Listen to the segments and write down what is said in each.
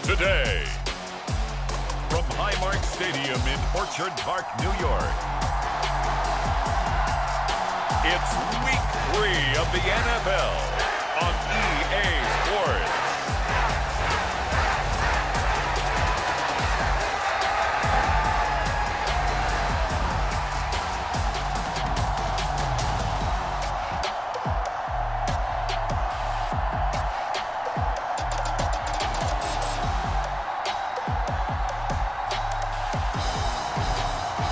today. From Highmark Stadium in Orchard Park, New York, it's Week 3 of the NFL on EA Sports.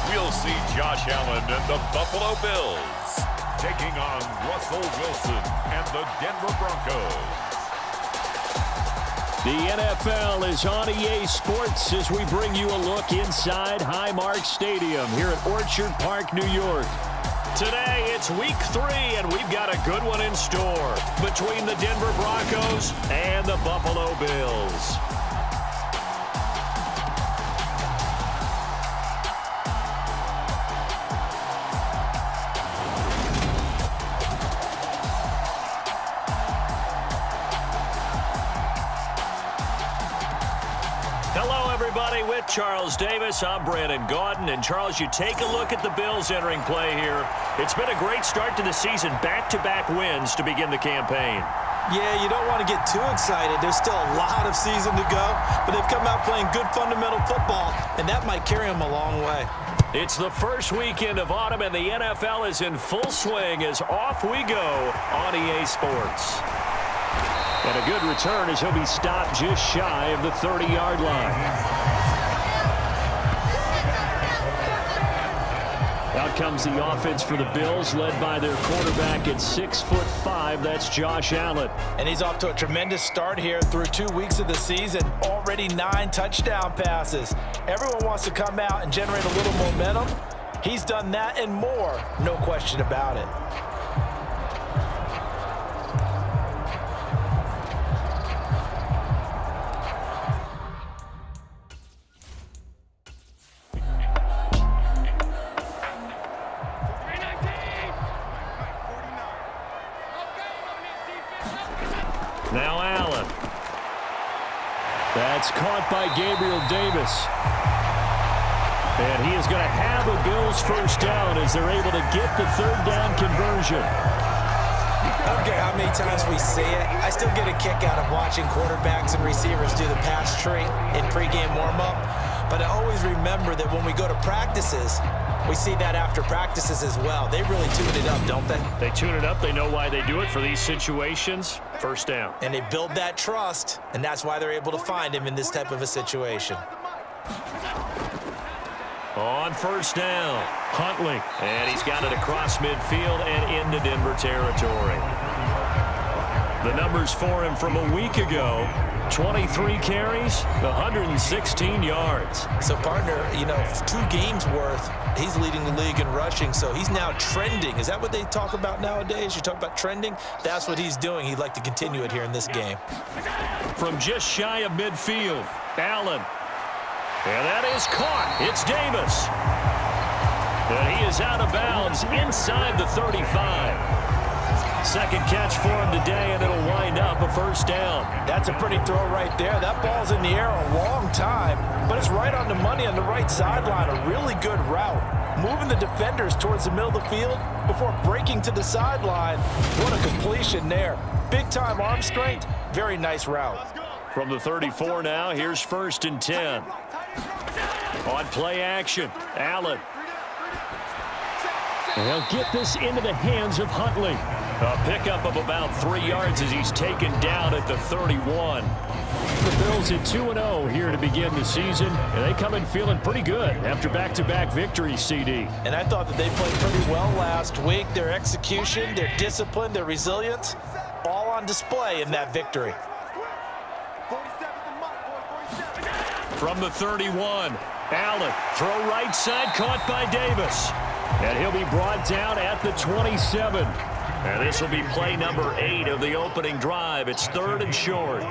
We'll see Josh Allen and the Buffalo Bills taking on Russell Wilson and the Denver Broncos. The NFL is on EA Sports as we bring you a look inside Highmark Stadium here at Orchard Park, New York. Today, it's Week 3, and we've got a good one in store between the Denver Broncos and the Buffalo Bills. Hello, everybody. With Charles Davis, I'm Brandon Gaudin. And, Charles, you take a look at the Bills entering play here. It's been a great start to the season. Back-to-back wins to begin the campaign. Yeah, you don't want to get too excited. There's still a lot of season to go. But they've come out playing good fundamental football, and that might carry them a long way. It's the first weekend of autumn, and the NFL is in full swing as off we go on EA Sports. And a good return as he'll be stopped just shy of the 30-yard line. Out comes the offense for the Bills, led by their quarterback at 6'5". That's Josh Allen. And he's off to a tremendous start here through 2 weeks of the season. Already 9 touchdown passes. Everyone wants to come out and generate a little momentum. He's done that and more, no question about it. Now Allen. That's caught by Gabriel Davis. And he is going to have a Bills first down as they're able to get the third down conversion. I don't care how many times we see it. I still get a kick out of watching quarterbacks and receivers do the pass tree in pregame warm-up. But I always remember that when we go to practices, we see that after practices as well. They really tune it up, don't they? They tune it up. They know why they do it for these situations. First down. And they build that trust, and that's why they're able to find him in this type of a situation. On first down, Huntley. And he's got it across midfield and into Denver territory. The numbers for him from a week ago: 23 carries, 116 yards. So, partner, 2 games worth, he's leading the league in rushing, so he's now trending. Is that what they talk about nowadays? You talk about trending? That's what he's doing. He'd like to continue it here in this game. From just shy of midfield, Allen. And that is caught. It's Davis. And he is out of bounds inside the 35. Second catch for him today, and it'll wind up a first down. That's a pretty throw right there. That ball's in the air a long time, but it's right on the money on the right sideline. A really good route. Moving the defenders towards the middle of the field before breaking to the sideline. What a completion there. Big-time arm strength. Very nice route. From the 34 now, here's 1st and 10. On play action, Allen. And he'll get this into the hands of Huntley. A pickup of about 3 yards as he's taken down at the 31. The Bills at 2-0 here to begin the season, and they come in feeling pretty good after back-to-back victories, CD. And I thought that they played pretty well last week. Their execution, their discipline, their resilience, all on display in that victory. From the 31, Allen, throw right side, caught by Davis. And he'll be brought down at the 27. And this will be play number 8 of the opening drive. It's 3rd and short.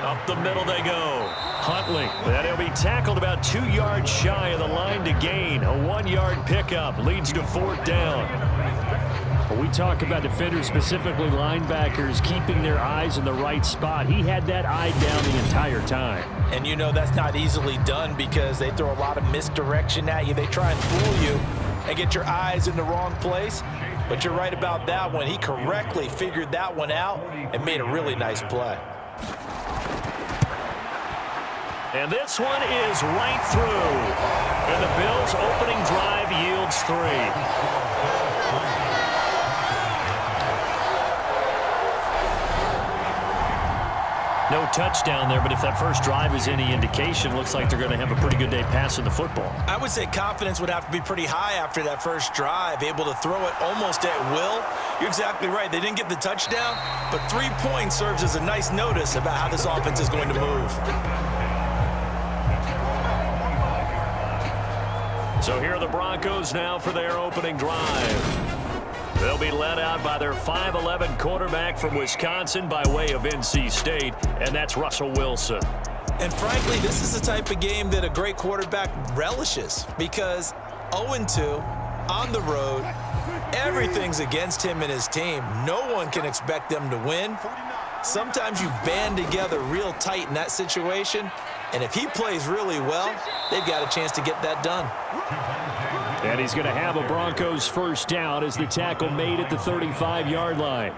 Up the middle they go. Huntley. And he'll be tackled about 2 yards shy of the line to gain. A 1-yard pickup leads to 4th down. We talk about defenders, specifically linebackers, keeping their eyes in the right spot. He had that eye down the entire time. And you know that's not easily done because they throw a lot of misdirection at you. They try and fool you and get your eyes in the wrong place. But you're right about that one. He correctly figured that one out and made a really nice play. And this one is right through. And the Bills' opening drive yields 3. No touchdown there, but if that first drive is any indication, looks like they're going to have a pretty good day passing the football. I would say confidence would have to be pretty high after that first drive, able to throw it almost at will. You're exactly right. They didn't get the touchdown, but 3 points serves as a nice notice about how this offense is going to move. So here are the Broncos now for their opening drive. They'll be led out by their 5'11" quarterback from Wisconsin by way of NC State, and that's Russell Wilson. And frankly, this is the type of game that a great quarterback relishes because 0-2 on the road, everything's against him and his team. No one can expect them to win. Sometimes you band together real tight in that situation, and if he plays really well, they've got a chance to get that done. And he's going to have a Broncos first down as the tackle made at the 35-yard line.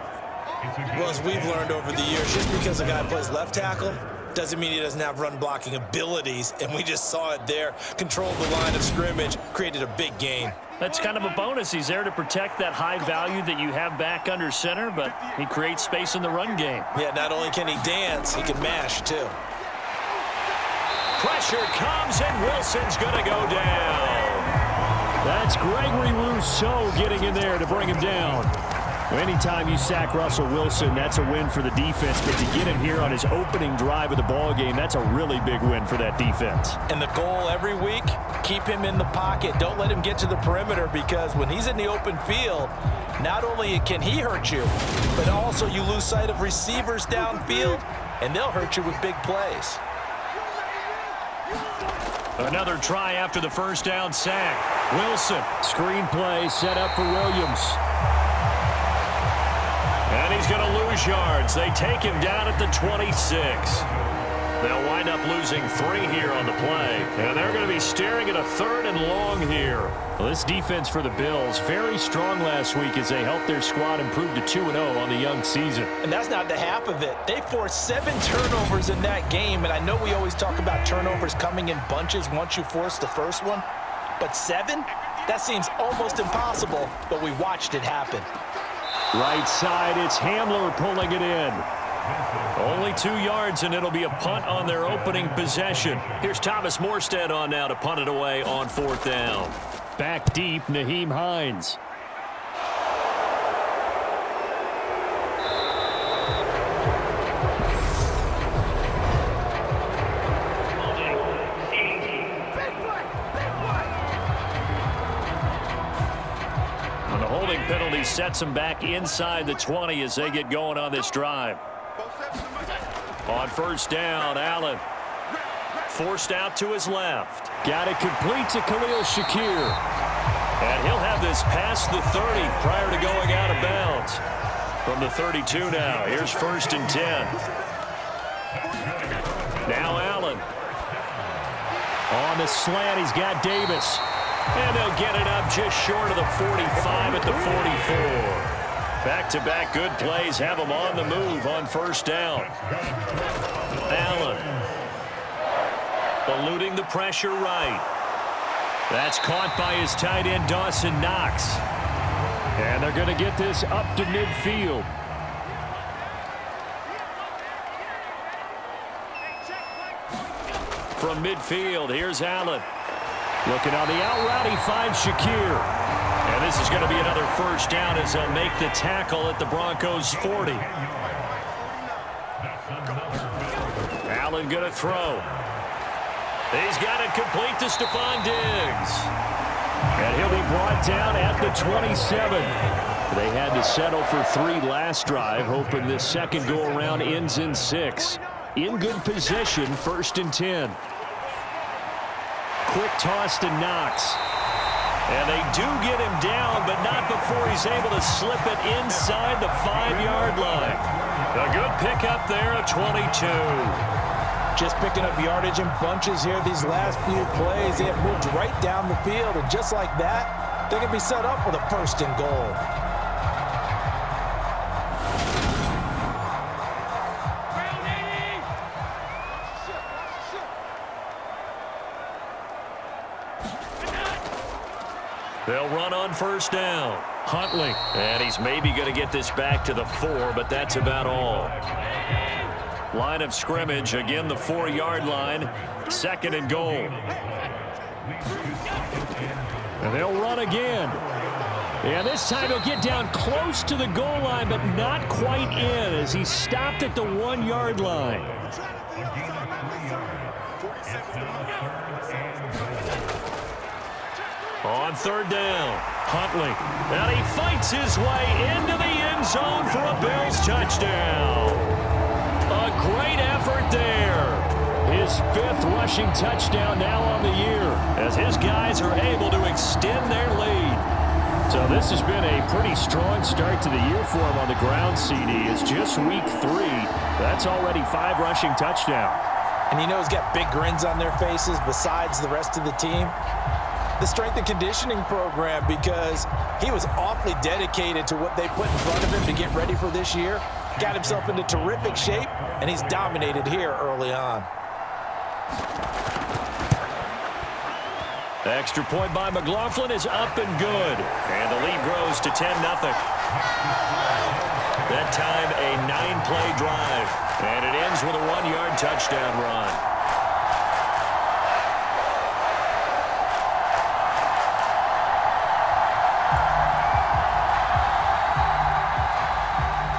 Well, as we've learned over the years, just because a guy plays left tackle doesn't mean he doesn't have run-blocking abilities, and we just saw it there. Controlled the line of scrimmage, created a big gain. That's kind of a bonus. He's there to protect that high value that you have back under center, but he creates space in the run game. Yeah, not only can he dance, he can mash, too. Pressure comes, and Wilson's going to go down. That's Gregory Rousseau getting in there to bring him down. Anytime you sack Russell Wilson, that's a win for the defense. But to get him here on his opening drive of the ballgame, that's a really big win for that defense. And the goal every week, keep him in the pocket. Don't let him get to the perimeter because when he's in the open field, not only can he hurt you, but also you lose sight of receivers downfield, and they'll hurt you with big plays. Another try after the first down sack. Wilson, screen play set up for Williams. And he's going to lose yards. They take him down at the 26. They'll wind up losing 3 here on the play. And they're going to be staring at a 3rd and long here. Well, this defense for the Bills, very strong last week as they helped their squad improve to 2-0 on the young season. And that's not the half of it. They forced 7 turnovers in that game. And I know we always talk about turnovers coming in bunches once you force the first one. But 7? That seems almost impossible, but we watched it happen. Right side, it's Hamler pulling it in. Only 2 yards, and it'll be a punt on their opening possession. Here's Thomas Morstead on now to punt it away on 4th down. Back deep, Nyheim Hines. And the holding penalty sets them back inside the 20 as they get going on this drive. On 1st down, Allen forced out to his left. Got it complete to Khalil Shakir. And he'll have this past the 30 prior to going out of bounds. From the 32 now, here's 1st and 10. Now Allen. On the slant, he's got Davis. And they'll get it up just short of the 45 at the 44. Back-to-back good plays have them on the move on 1st down. Allen eluding the pressure right. That's caught by his tight end, Dawson Knox. And they're going to get this up to midfield. From midfield, here's Allen. Looking on the out route, he finds Shakir. And this is going to be another 1st down as they'll make the tackle at the Broncos' 40. Allen going to throw. He's got it complete to Stephon Diggs. And he'll be brought down at the 27. They had to settle for 3 last drive, hoping this second go-around ends in 6. In good position, 1st and 10. Quick toss to Knox. And they do get him down, but not before he's able to slip it inside the 5-yard line. A good pickup there, a 22. Just picking up yardage in bunches here these last few plays. They have moved right down the field, and just like that, they can be set up with a 1st and goal. They'll run on 1st down. Huntley. And he's maybe going to get this back to the 4, but that's about all. Line of scrimmage, again the 4-yard line. 2nd and goal. And they'll run again. And this time he'll get down close to the goal line, but not quite in as he stopped at the 1-yard line. On 3rd down, Huntley. And he fights his way into the end zone for a Bills touchdown. A great effort there. His 5th rushing touchdown now on the year as his guys are able to extend their lead. So this has been a pretty strong start to the year for him on the ground, CD. It's just week 3. That's already 5 rushing touchdowns. And you know he's got big grins on their faces besides the rest of the team. The strength and conditioning program, because he was awfully dedicated to what they put in front of him to get ready for this year. Got himself into terrific shape, and he's dominated here early on. Extra point by McLaughlin is up and good. And the lead grows to 10-0. That time a 9-play drive. And it ends with a 1-yard touchdown run.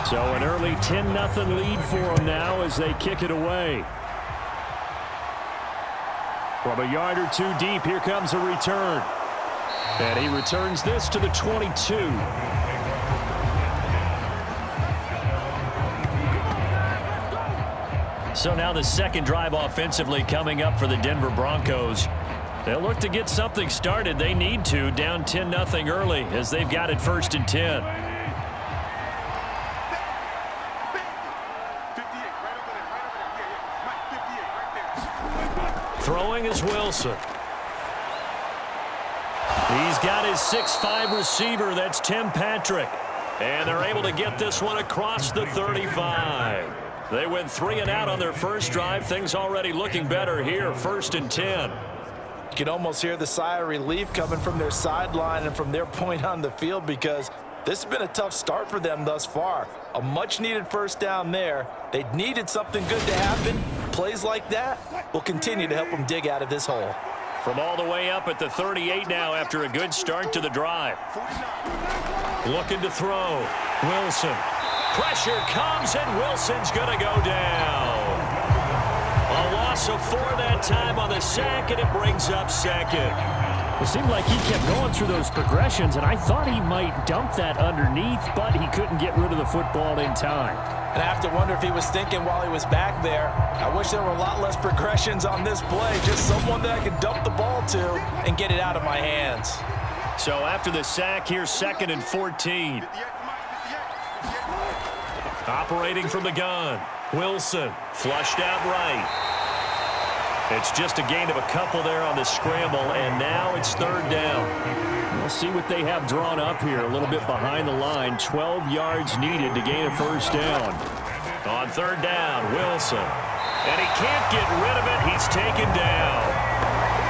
So an early 10-0 lead for them now as they kick it away. From a yard or 2 deep, here comes a return. And he returns this to the 22. So now the 2nd drive offensively coming up for the Denver Broncos. They'll look to get something started. They need to, down 10-0 early as they've got it 1st and 10. Throwing is Wilson. He's got his 6'5" receiver. That's Tim Patrick. And they're able to get this one across the 35. They went 3 and out on their first drive. Things already looking better here. 1st and 10. You can almost hear the sigh of relief coming from their sideline and from their point on the field, because this has been a tough start for them thus far. A much-needed 1st down there. They needed something good to happen. Plays like that will continue to help them dig out of this hole. From all the way up at the 38 now after a good start to the drive. Looking to throw. Wilson. Pressure comes, and Wilson's going to go down. A loss of 4 that time on the sack, and it brings up 2nd. It seemed like he kept going through those progressions, and I thought he might dump that underneath, but he couldn't get rid of the football in time. And I have to wonder if he was thinking while he was back there, I wish there were a lot less progressions on this play, just someone that I could dump the ball to and get it out of my hands. So after the sack, here's 2nd and 14. Operating from the gun, Wilson flushed out right. It's just a gain of a couple there on the scramble, and now it's 3rd down. We'll see what they have drawn up here, a little bit behind the line. 12 yards needed to gain a 1st down. On 3rd down, Wilson. And he can't get rid of it. He's taken down.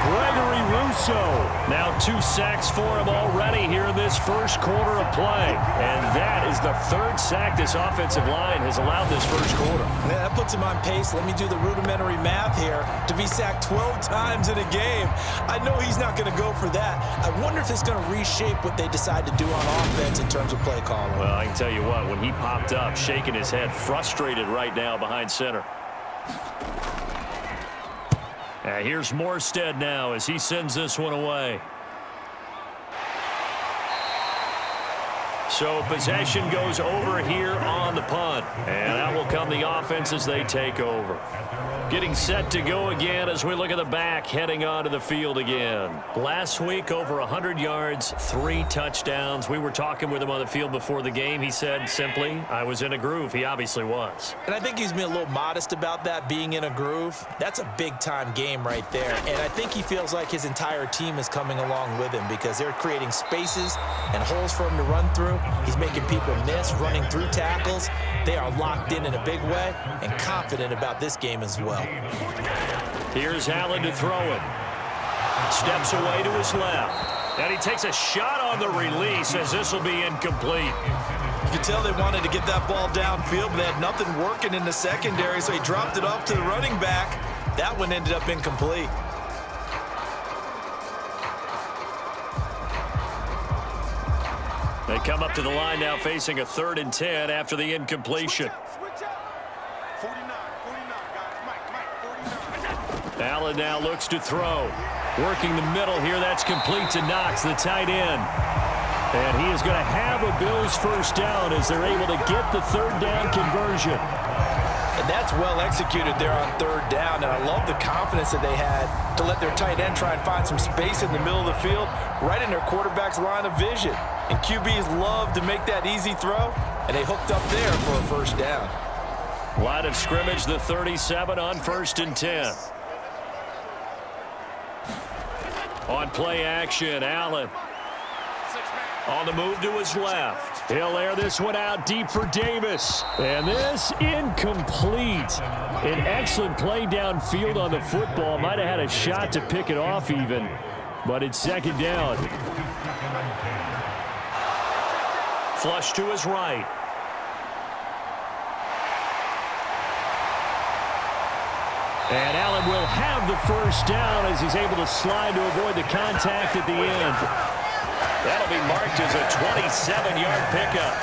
Gregory Rousseau. Now 2 sacks for him already here in this first quarter of play. And that is the 3rd sack this offensive line has allowed this first quarter. Yeah, that puts him on pace. Let me do the rudimentary math here. To be sacked 12 times in a game, I know he's not going to go for that. I wonder if it's going to reshape what they decide to do on offense in terms of play calling. Well, I can tell you what, when he popped up, shaking his head, frustrated right now behind center. Here's Morstead now as he sends this one away. So possession goes over here on the punt. And that will come the offense as they take over. Getting set to go again as we look at the back heading onto the field again. Last week, over 100 yards, 3 touchdowns. We were talking with him on the field before the game. He said simply, I was in a groove. He obviously was. And I think he's been a little modest about that, being in a groove. That's a big-time game right there. And I think he feels like his entire team is coming along with him because they're creating spaces and holes for him to run through. He's making people miss, running through tackles. They are locked in a big way and confident about this game as well. Here's Allen to throw it. Steps away to his left. And he takes a shot on the release as this will be incomplete. You could tell they wanted to get that ball downfield, but they had nothing working in the secondary, so he dropped it off to the running back. That one ended up incomplete. They come up to the line now facing a 3rd and 10 after the incompletion. Allen now looks to throw. Working the middle here. That's complete to Knox, the tight end. And he is going to have a Bills first down as they're able to get the 3rd down conversion. And that's well executed there on 3rd down. And I love the confidence that they had to let their tight end try and find some space in the middle of the field, right in their quarterback's line of vision. And QBs love to make that easy throw, and they hooked up there for a first down. Line of scrimmage, the 37 on 1st and 10. On play action, Allen. On the move to his left. He'll air this one out deep for Davis. And this incomplete. An excellent play downfield on the football. Might have had a shot to pick it off even, but it's 2nd down. Flush to his right. And Allen will have the first down as he's able to slide to avoid the contact at the end. That'll be marked as a 27-yard pickup.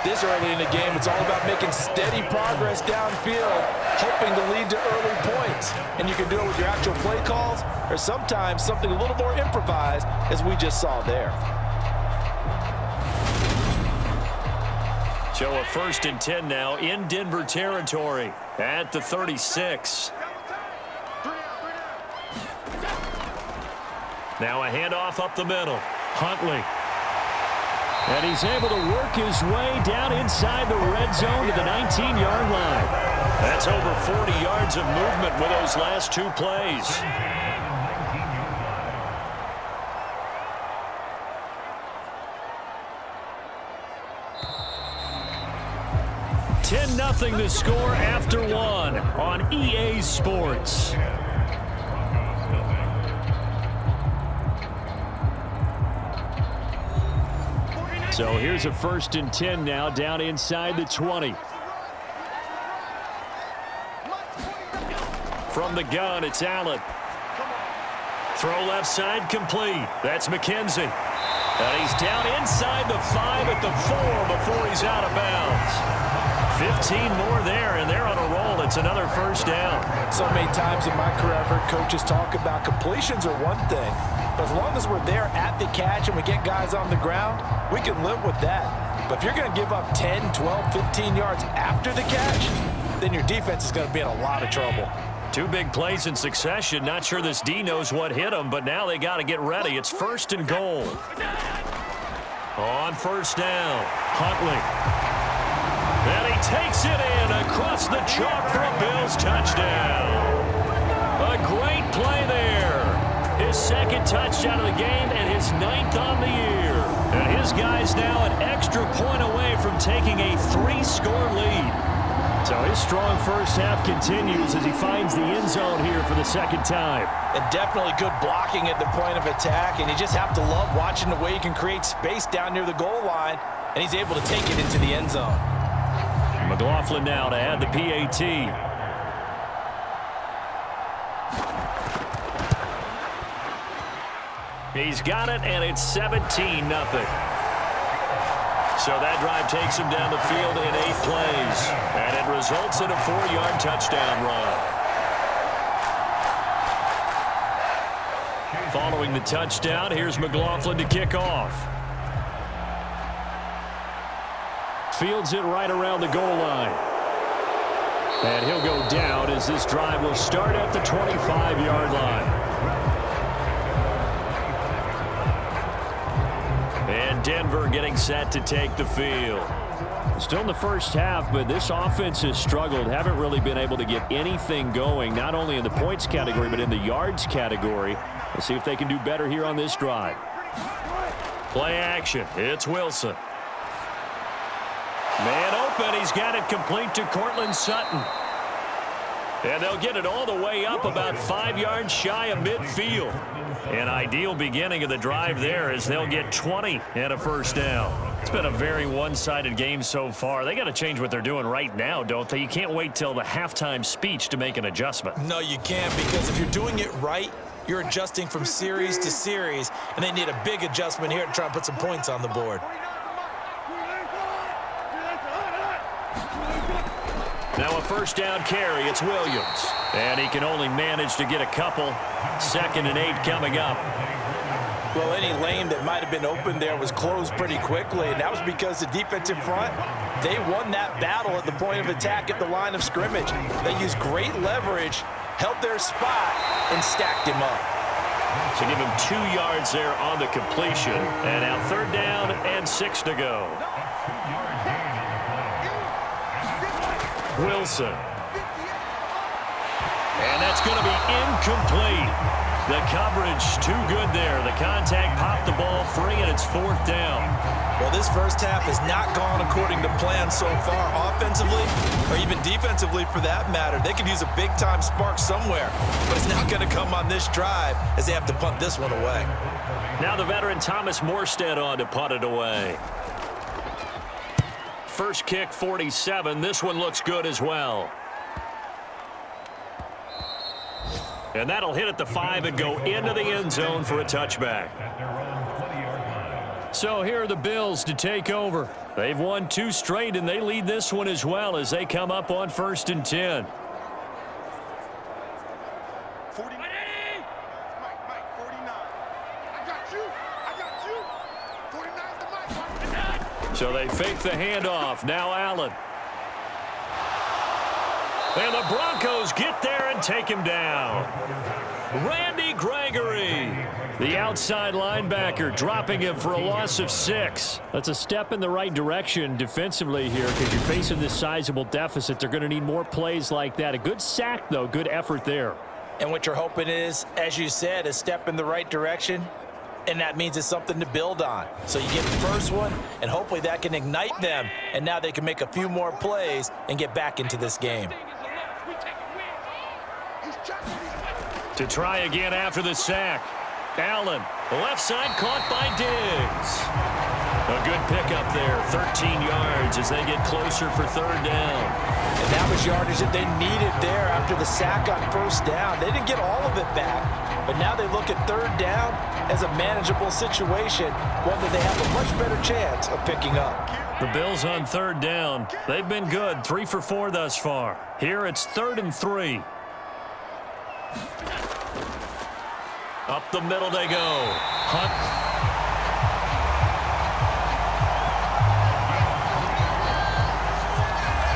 This early in the game, it's all about making steady progress downfield, hoping to lead to early points. And you can do it with your actual play calls or sometimes something a little more improvised, as we just saw there. So a 1st and 10 now in Denver territory at the 36. Now a handoff up the middle. Huntley. And he's able to work his way down inside the red zone to the 19-yard line. That's over 40 yards of movement with those last 2 plays. $10-0 the score after 1 on EA Sports. So here's a 1st and 10 now down inside the 20. From the gun, it's Allen. Throw left side complete. That's McKenzie. And he's down inside the 5 at the 4 before he's out of bounds. 15 more there, and they're on a roll. It's another first down. So many times in my career I've heard coaches talk about completions are one thing, but as long as we're there at the catch and we get guys on the ground, we can live with that. But if you're going to give up 10, 12, 15 yards after the catch, then your defense is going to be in a lot of trouble. 2 big plays in succession. Not sure this D knows what hit him, but now they got to get ready. It's 1st and goal. On 1st down, Huntley. And he takes it in across the chalk for a Bills touchdown. A great play there. His 2nd touchdown of the game and his 9th on the year. And his guy's now an extra point away from taking a 3-score lead. So his strong first half continues as he finds the end zone here for the 2nd time. And definitely good blocking at the point of attack, and you just have to love watching the way he can create space down near the goal line, and he's able to take it into the end zone. McLaughlin now to add the PAT. He's got it, and it's 17-0. So that drive takes him down the field in 8 plays, and it results in a 4-yard touchdown run. Following the touchdown, here's McLaughlin to kick off. Fields it right around the goal line. And he'll go down as this drive will start at the 25-yard line. And Denver getting set to take the field. Still in the first half, but this offense has struggled. Haven't really been able to get anything going, not only in the points category, but in the yards category. Let's see if they can do better here on this drive. Play action. It's Wilson. Man open. He's got it complete to Cortland Sutton. And they'll get it all the way up about 5 yards shy of midfield. An ideal beginning of the drive there as they'll get 20 and a first down. It's been a very one-sided game so far. They got to change what they're doing right now, don't they? You can't wait till the halftime speech to make an adjustment. No, you can't, because if you're doing it right, you're adjusting from series to series, and they need a big adjustment here to try and put some points on the board. Now a first down carry. It's Williams. And he can only manage to get a couple. 2nd and 8 coming up. Well, any lane that might have been open there was closed pretty quickly, and that was because the defensive front, they won that battle at the point of attack at the line of scrimmage. They used great leverage, held their spot, and stacked him up. So give him 2 yards there on the completion. And now 3rd down and 6 to go. Wilson. And that's going to be incomplete. The coverage too good there. The contact popped the ball free, and it's 4th down. Well, this first half has not gone according to plan so far, offensively or even defensively for that matter. They could use a big-time spark somewhere, but it's not going to come on this drive as they have to punt this one away. Now the veteran Thomas Morstead on to punt it away. First kick, 47. This one looks good as well. And that'll hit at the 5 and go into the end zone for a touchback. So here are the Bills to take over. They've won 2 straight, and they lead this one as well as they come up on 1st and 10. So they fake the handoff. Now Allen. And the Broncos get there and take him down. Randy Gregory, the outside linebacker, dropping him for a loss of 6. That's a step in the right direction defensively here because you're facing this sizable deficit. They're going to need more plays like that. A good sack, though. Good effort there. And what you're hoping is, as you said, a step in the right direction, and that means it's something to build on. So you get the first one, and hopefully that can ignite them, and now they can make a few more plays and get back into this game. To try again after the sack. Allen, left side caught by Diggs. A good pickup there, 13 yards as they get closer for 3rd down. And that was yardage that they needed there after the sack on 1st down. They didn't get all of it back, but now they look at 3rd down as a manageable situation, one that they have a much better chance of picking up. The Bills on 3rd down. They've been good, 3 for 4 thus far. Here it's 3rd and 3. Up the middle they go. Hunt.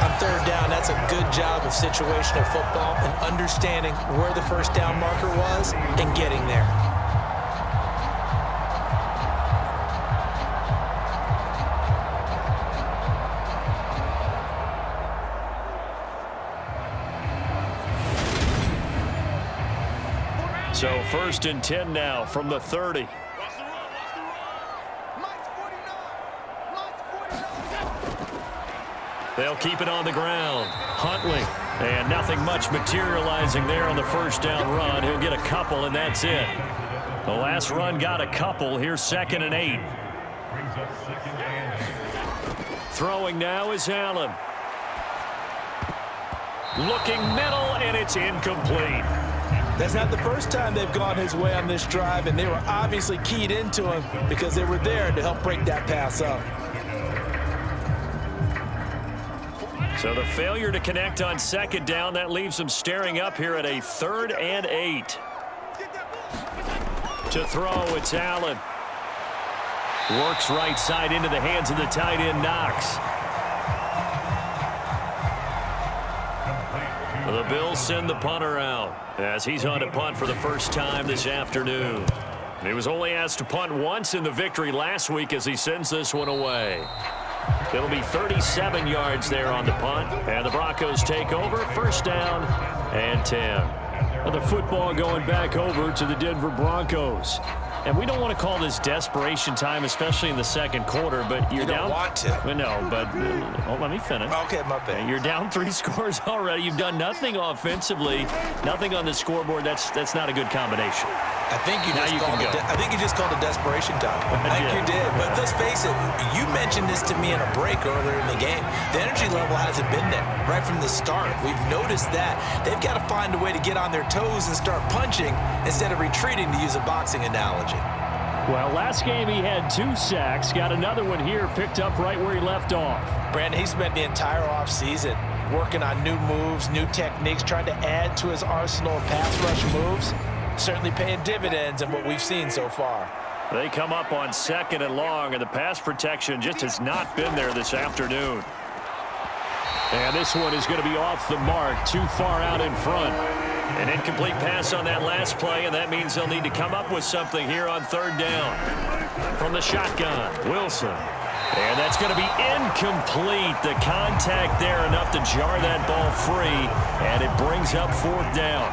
On 3rd down, that's a good job of situational football and understanding where the first down marker was and getting there. So 1st and 10 now from the 30. They'll keep it on the ground. Huntley. And nothing much materializing there on the first down run. He'll get a couple, and that's it. The last run got a couple. Here's 2nd and 8. Throwing now is Allen. Looking middle, and it's incomplete. That's not the first time they've gone his way on this drive, and they were obviously keyed into him because they were there to help break that pass up. So the failure to connect on 2nd down, that leaves them staring up here at a 3rd and 8. To throw, it's Allen. Works right side into the hands of the tight end, Knox. The Bills send the punter out as he's on to punt for the first time this afternoon. He was only asked to punt once in the victory last week as he sends this one away. It'll be 37 yards there on the punt, and the Broncos take over, first down and 10. The football going back over to the Denver Broncos. And we don't want to call this desperation time, especially in the second quarter, but you're down. You don't want to. No, but let me finish. Okay, my bad. You're down 3 scores already. You've done nothing offensively, nothing on the scoreboard. That's not a good combination. I think you just called it desperation time. I think you did. But let's face it, you mentioned this to me in a break earlier in the game. The energy level hasn't been there right from the start. We've noticed that. They've got to find a way to get on their toes and start punching instead of retreating, to use a boxing analogy. Well, last game he had 2 sacks. Got another one here, picked up right where he left off. Brandon, he spent the entire offseason working on new moves, new techniques, trying to add to his arsenal of pass rush moves. Certainly paying dividends in what we've seen so far. They come up on 2nd and long, and the pass protection just has not been there this afternoon. And this one is going to be off the mark, too far out in front. An incomplete pass on that last play, and that means they'll need to come up with something here on 3rd down. From the shotgun, Wilson. And that's going to be incomplete. The contact there enough to jar that ball free, and it brings up 4th down.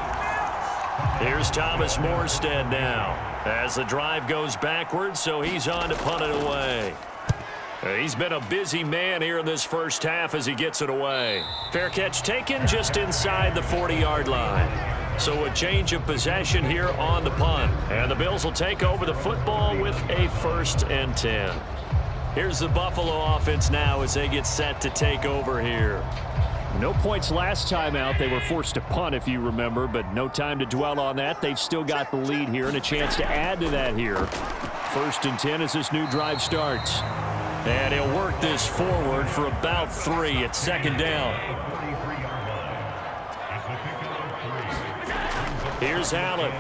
Here's Thomas Morstead now as the drive goes backwards, so he's on to punt it away. He's been a busy man here in this first half as he gets it away. Fair catch taken just inside the 40-yard line. So a change of possession here on the punt. And the Bills will take over the football with a 1st and 10. Here's the Buffalo offense now as they get set to take over here. No points last time out. They were forced to punt, if you remember, but no time to dwell on that. They've still got the lead here and a chance to add to that here. 1st and 10 as this new drive starts. And he'll work this forward for about 3 at 2nd down. Here's Allen.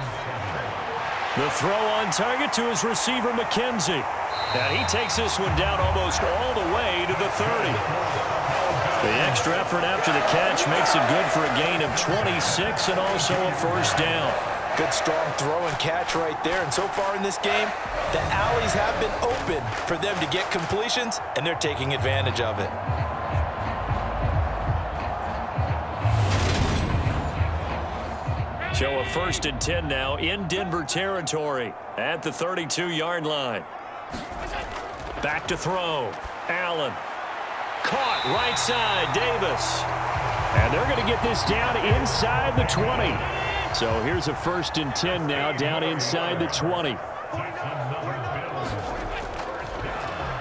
The throw on target to his receiver, McKenzie. And he takes this one down almost all the way to the 30. The extra effort after the catch makes it good for a gain of 26 and also a 1st down. Good strong throw and catch right there. And so far in this game, the alleys have been open for them to get completions, and they're taking advantage of it. So a 1st and 10 now in Denver territory at the 32-yard line. Back to throw. Allen. Caught right side, Davis. And they're going to get this down inside the 20. So here's a 1st and 10 now down inside the 20.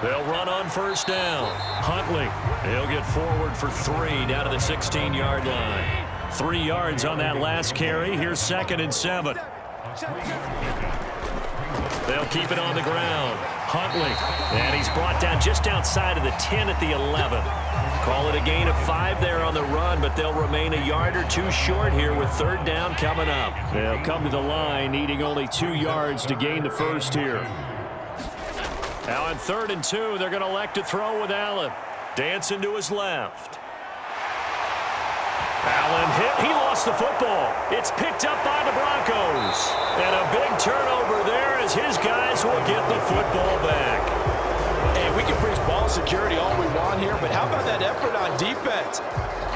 They'll run on 1st down. Huntley. He'll get forward for 3 down to the 16-yard line. 3 yards on that last carry. Here's 2nd and 7. They'll keep it on the ground. Huntley. And he's brought down just outside of the 10 at the 11. Call it a gain of 5 there on the run, but they'll remain a yard or 2 short here with 3rd down coming up. They'll come to the line needing only 2 yards to gain the 1st here. Now on 3rd and 2, they're going to elect to throw with Allen. Dancing to his left. Allen hit. He lost the football. It's picked up by the Broncos. And a big turnover there as his guys will get the football back. Hey, we can preach ball security all we want here, but how about that effort on defense?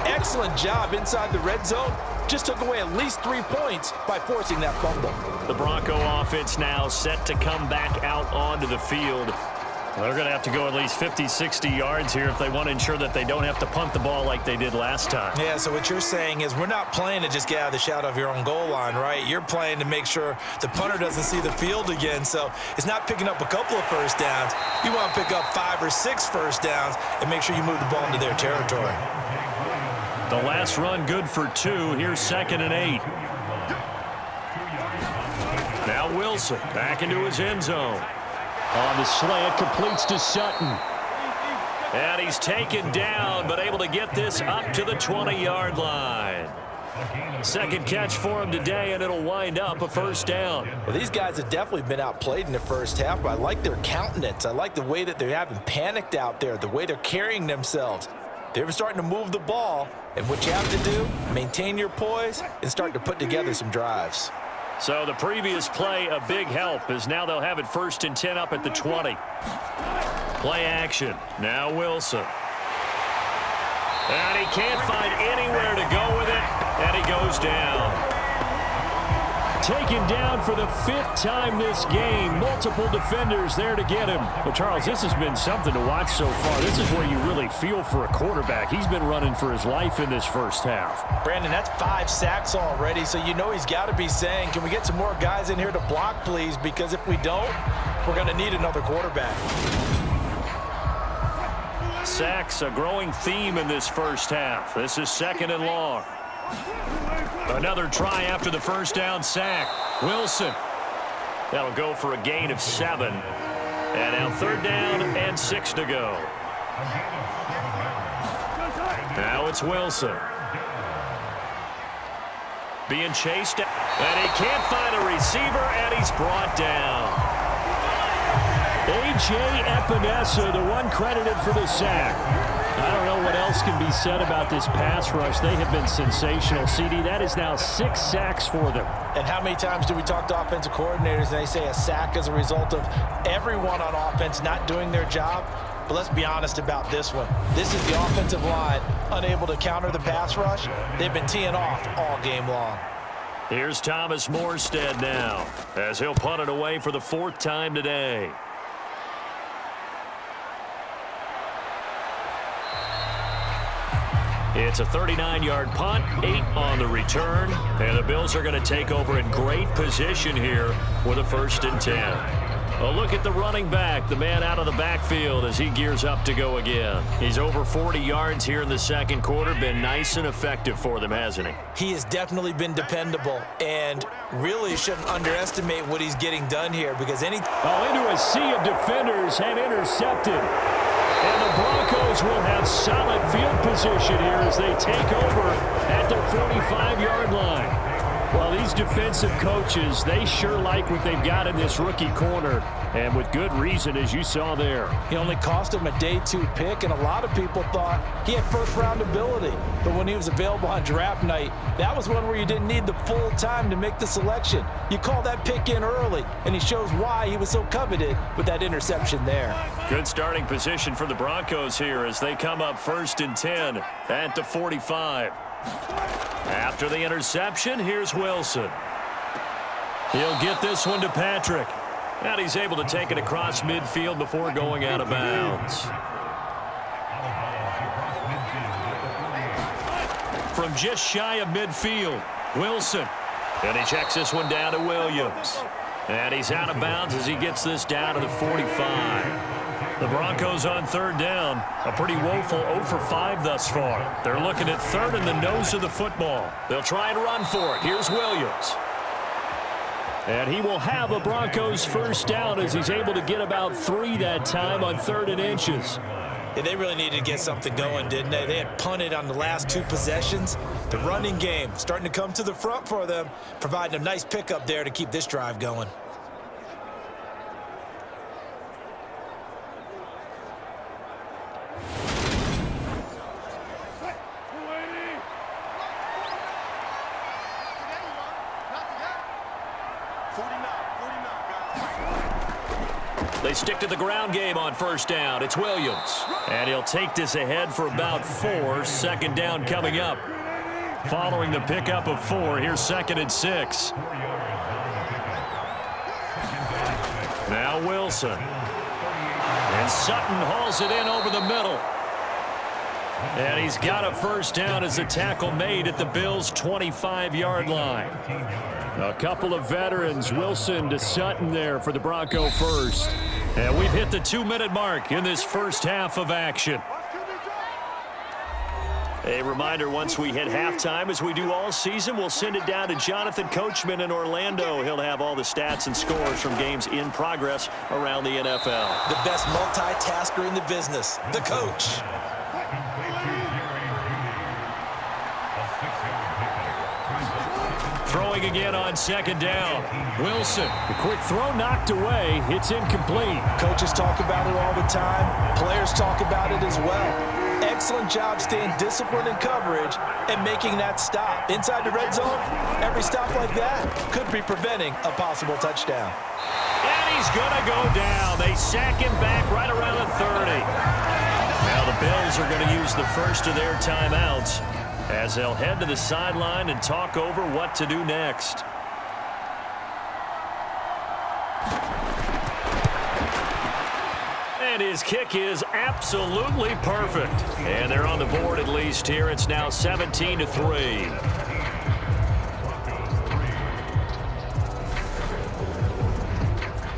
Excellent job inside the red zone. Just took away at least 3 points by forcing that fumble. The Bronco offense now set to come back out onto the field. They're going to have to go at least 50, 60 yards here if they want to ensure that they don't have to punt the ball like they did last time. Yeah, so what you're saying is we're not playing to just get out of the shadow of your own goal line, right? You're playing to make sure the punter doesn't see the field again. So it's not picking up a couple of 1st downs. You want to pick up 5 or 6 1st downs and make sure you move the ball into their territory. The last run good for 2. Here's 2nd and 8. Now Wilson back into his end zone. On the slant, completes to Sutton. And he's taken down, but able to get this up to the 20-yard line. 2nd catch for him today, and it'll wind up a 1st down. Well, these guys have definitely been outplayed in the first half, but I like their countenance. I like the way that they haven't panicked out there, the way they're carrying themselves. They're starting to move the ball, And what you have to do, maintain your poise and start to put together some drives. So the previous play, a big help, as now they'll have it 1st and 10 up at the 20. Play action. Now Wilson. And he can't find anywhere to go with it, and he goes down. Taken down for the 5th time this game. Multiple defenders there to get him. Well, Charles, this has been something to watch so far. This is where you really feel for a quarterback. He's been running for his life in this first half. Brandon, that's 5 sacks already, so you know he's got to be saying, can we get some more guys in here to block, please? Because if we don't, we're going to need another quarterback. Sacks, a growing theme in this first half. This is 2nd and long. Another try after the first down sack. Wilson. That'll go for a gain of 7. And now 3rd down and 6 to go. Now it's Wilson. Being chased. And he can't find a receiver, and he's brought down. A.J. Epinesa, the one credited for the sack. I don't know what else can be said about this pass rush. They have been sensational, CD. That is now 6 sacks for them. And how many times do we talk to offensive coordinators and they say a sack is a result of everyone on offense not doing their job? But let's be honest about this one. This is the offensive line unable to counter the pass rush. They've been teeing off all game long. Here's Thomas Morstead now, as he'll punt it away for the 4th time today. It's a 39-yard punt, 8 on the return, and the Bills are going to take over in great position here with a 1st and 10. A look at the running back, the man out of the backfield as he gears up to go again. He's over 40 yards here in the 2nd quarter, been nice and effective for them, hasn't he? He has definitely been dependable, and really shouldn't underestimate what he's getting done here because into a sea of defenders and intercepted. And the Broncos will have solid field position here as they take over at the 45-yard line. Well, these defensive coaches, they sure like what they've got in this rookie corner, and with good reason, as you saw there. He only cost him a day 2 pick, and a lot of people thought he had first-round ability. But when he was available on draft night, that was one where you didn't need the full time to make the selection. You call that pick in early, and he shows why he was so coveted with that interception there. Good starting position for the Broncos here as they come up 1st and 10 at the 45. After the interception, here's Wilson. He'll get this one to Patrick. And he's able to take it across midfield before going out of bounds. From just shy of midfield, Wilson. And he checks this one down to Williams. And he's out of bounds as he gets this down to the 45. The Broncos on 3rd down. A pretty woeful 0 for 5 thus far. They're looking at 3rd in the nose of the football. They'll try and run for it. Here's Williams. And he will have a Broncos 1st down as he's able to get about 3 that time on 3rd and inches. Yeah, they really needed to get something going, didn't they? They had punted on the last 2 possessions. The running game starting to come to the front for them, providing a nice pickup there to keep this drive going. They stick to the ground game on 1st down. It's Williams. And he'll take this ahead for about 4. 2nd down coming up. Following the pickup of 4, here's 2nd and 6. Now Wilson. And Sutton hauls it in over the middle. And he's got a 1st down as the tackle made at the Bills' 25-yard line. A couple of veterans, Wilson to Sutton there for the Bronco 1st. And we've hit the 2-minute mark in this first half of action. A reminder, once we hit halftime, as we do all season, we'll send it down to Jonathan Coachman in Orlando. He'll have all the stats and scores from games in progress around the NFL. The best multitasker in the business, the coach. Throwing again on 2nd down. Wilson. The quick throw knocked away. It's incomplete. Coaches talk about it all the time. Players talk about it as well. excellent job staying disciplined in coverage and making that stop. Inside the red zone, every stop like that could be preventing a possible touchdown. And he's going to go down. They sack him back right around the 30. Now the Bills are going to use the first of their timeouts as they'll head to the sideline and talk over what to do next. And his kick is absolutely perfect. And they're on the board at least here. It's now 17-3.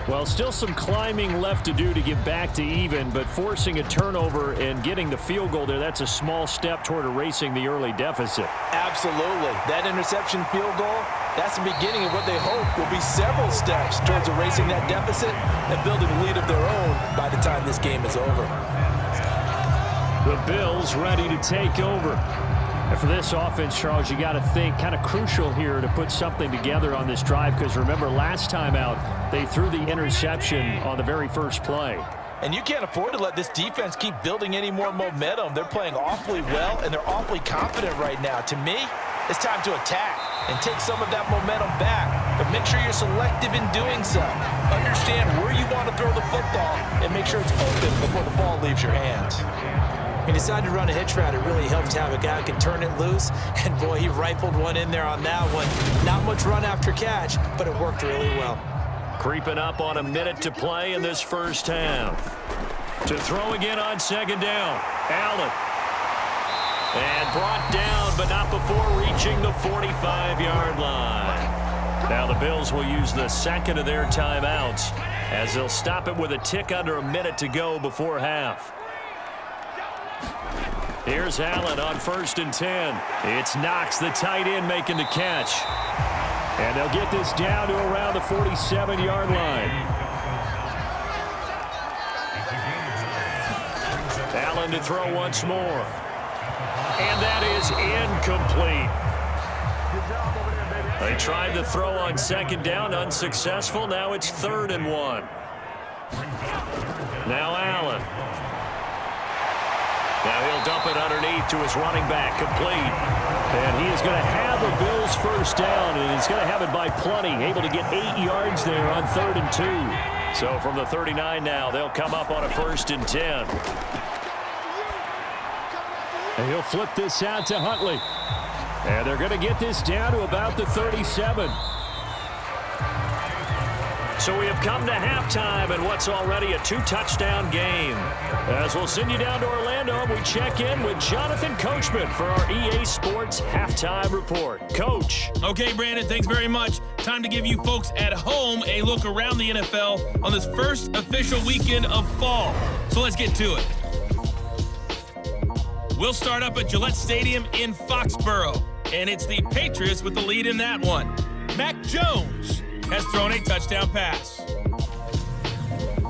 Well, still some climbing left to do to get back to even, but forcing a turnover and getting the field goal there, that's a small step toward erasing the early deficit. Absolutely. That interception field goal, that's the beginning of what they hope will be several steps towards erasing that deficit and building a lead of their own by the time this game is over. The Bills ready to take over. And for this offense, Charles, you got to think kind of crucial here to put something together on this drive, because remember last time out they threw the interception on the very first play. And you can't afford to let this defense keep building any more momentum. They're playing awfully well, and they're awfully confident right now. To me, it's time to attack and take some of that momentum back. But make sure you're selective in doing so. Understand where you want to throw the football and make sure it's open before the ball leaves your hands. He decided to run a hitch route. It really helped to have a guy who can turn it loose. And, boy, he rifled one in there on that one. Not much run after catch, but it worked really well. Creeping up on a minute to play in this first half. To throw again on second down. Allen. And brought down, but not before reaching the 45-yard line. Now the Bills will use the second of their timeouts as they'll stop it with a tick under a minute to go before half. Here's Allen on 1st and 10. It's Knox, the tight end, making the catch. And they'll get this down to around the 47-yard line. Allen to throw once more. And that is incomplete. They tried to throw on second down, unsuccessful. Now it's 3rd and 1. Now Allen. Now he'll dump it underneath to his running back, complete. And he is going to have the Bills first down, and he's going to have it by plenty, able to get 8 yards there on 3rd and 2. So from the 39 now, they'll come up on a 1st and 10. And he'll flip this out to Huntley. And they're going to get this down to about the 37. So we have come to halftime in what's already a 2-touchdown game. As we'll send you down to Orlando, we check in with Jonathan Coachman for our EA Sports Halftime Report. Coach. Okay, Brandon, thanks very much. Time to give you folks at home a look around the NFL on this first official weekend of fall. So let's get to it. We'll start up at Gillette Stadium in Foxborough, and it's the Patriots with the lead in that one. Mac Jones has thrown a touchdown pass.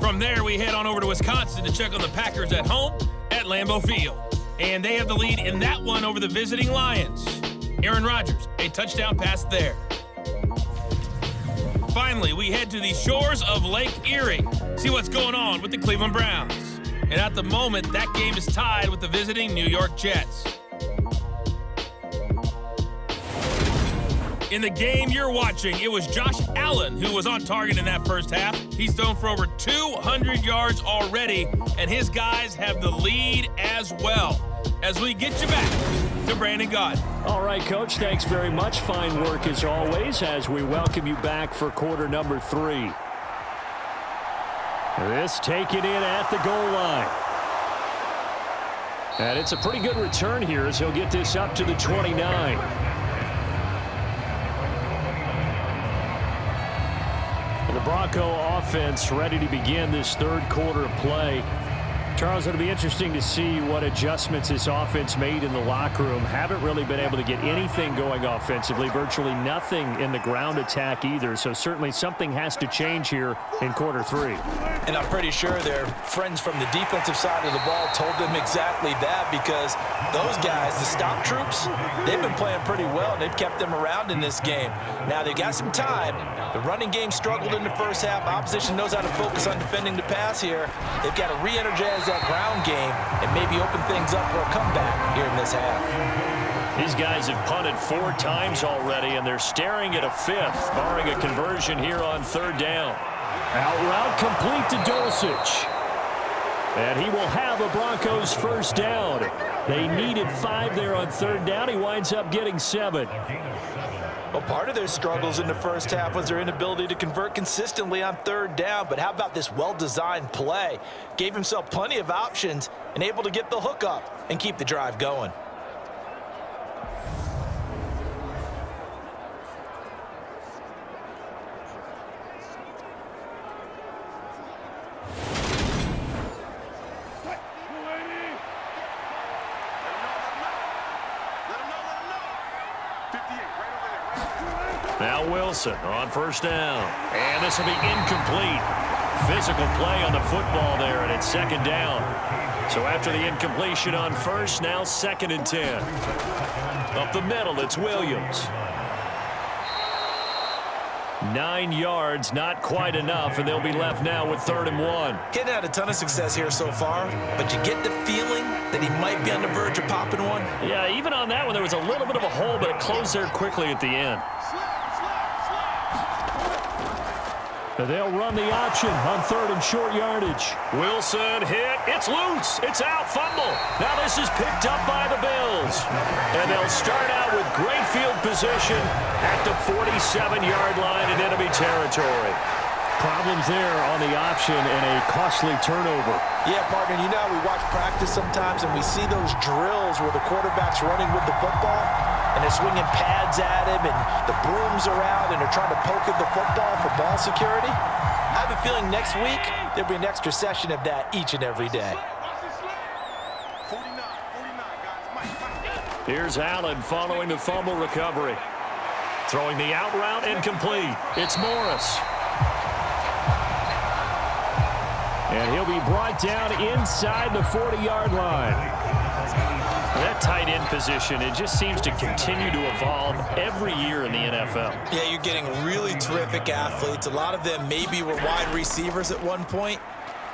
From there, we head on over to Wisconsin to check on the Packers at home at Lambeau Field. And they have the lead in that one over the visiting Lions. Aaron Rodgers, a touchdown pass there. Finally, we head to the shores of Lake Erie, see what's going on with the Cleveland Browns. And at the moment, that game is tied with the visiting New York Jets. In the game you're watching, it was Josh Allen who was on target in that first half. He's thrown for over 200 yards already, and his guys have the lead as well. As we get you back to Brandon Gaudin. All right, Coach, thanks very much. Fine work as always as we welcome you back for quarter number 3. This taken in at the goal line. And it's a pretty good return here as he'll get this up to the 29. The Bronco offense ready to begin this third quarter of play. Charles, it'll be interesting to see what adjustments this offense made in the locker room. Haven't really been able to get anything going offensively, virtually nothing in the ground attack either. So certainly something has to change here in quarter 3. And I'm pretty sure their friends from the defensive side of the ball told them exactly that, because those guys, the stop troops, they've been playing pretty well, and they've kept them around in this game. Now they've got some time. The running game struggled in the first half. Opposition knows how to focus on defending the pass here. They've got to re-energize that our ground game and maybe open things up for a comeback here in this half. These guys have punted 4 times already, and they're staring at a 5th, barring a conversion here on 3rd down. Out route complete to Dulcich. And he will have a Broncos 1st down. They needed 5 there on 3rd down. He winds up getting 7. Well, part of their struggles in the first half was their inability to convert consistently on 3rd down. But how about this well-designed play? Gave himself plenty of options and able to get the hook up and keep the drive going. Now Wilson on 1st down. And this will be incomplete. Physical play on the football there, and it's 2nd down. So after the incompletion on 1st, now 2nd and 10. Up the middle, it's Williams. 9 yards, not quite enough, and they'll be left now with 3rd and 1. Getting had a ton of success here so far, but you get the feeling that he might be on the verge of popping one. Yeah, even on that one, there was a little bit of a hole, but it closed there quickly at the end. They'll run the option on 3rd and short yardage. Wilson hit. It's loose. It's out. Fumble. Now this is picked up by the Bills. And they'll start out with great field position at the 47-yard line in enemy territory. Problems there on the option and a costly turnover. Yeah, partner, you know how we watch practice sometimes and we see those drills where the quarterback's running with the football and they're swinging pads at him and the brooms are out and they're trying to poke at the football for ball security. I have a feeling next week there'll be an extra session of that each and every day. Here's Allen following the fumble recovery. Throwing the out route incomplete. It's Morris. And he'll be brought down inside the 40-yard line. That tight end position, it just seems to continue to evolve every year in the NFL. Yeah, you're getting really terrific athletes. A lot of them maybe were wide receivers at one point.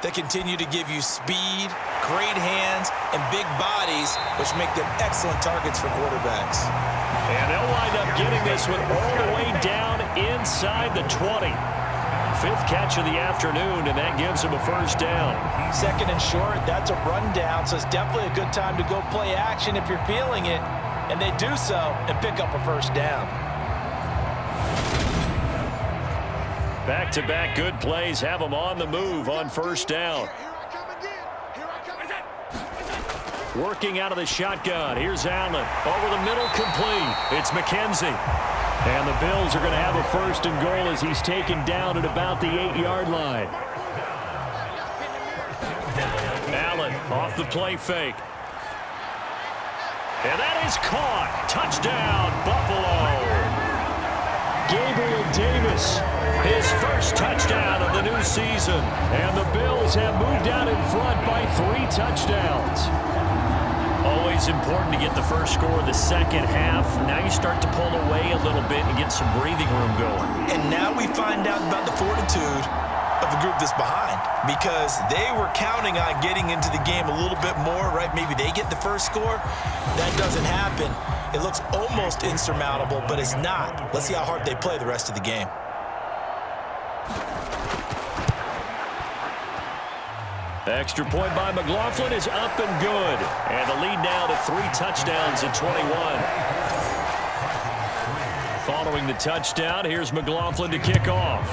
They continue to give you speed, great hands, and big bodies, which make them excellent targets for quarterbacks. And they'll wind up getting this one all the way down inside the 20. 5th catch of the afternoon, and that gives him a 1st down. 2nd and short, that's a rundown, so it's definitely a good time to go play action if you're feeling it. And they do so and pick up a 1st down. Back-to-back good plays have them on the move on 1st down. Working out of the shotgun. Here's Allen. Over the middle, complete. It's McKenzie. And the Bills are going to have a 1st and goal as he's taken down at about the 8-yard line. Allen off the play fake. And that is caught. Touchdown, Buffalo. Gabriel Davis, His 1st touchdown of the new season. and the Bills have moved out in front by 3 touchdowns. Always important to get the 1st score of the 2nd half. Now you start to pull away a little bit and get some breathing room going. And now we find out about the fortitude of the group that's behind, because they were counting on getting into the game a little bit more, right? Maybe they get the 1st score. That doesn't happen. It looks almost insurmountable, but it's not. Let's see how hard they play the rest of the game. Extra point by McLaughlin is up and good. And the lead now to 3 touchdowns at 21. Following the touchdown, here's McLaughlin to kick off.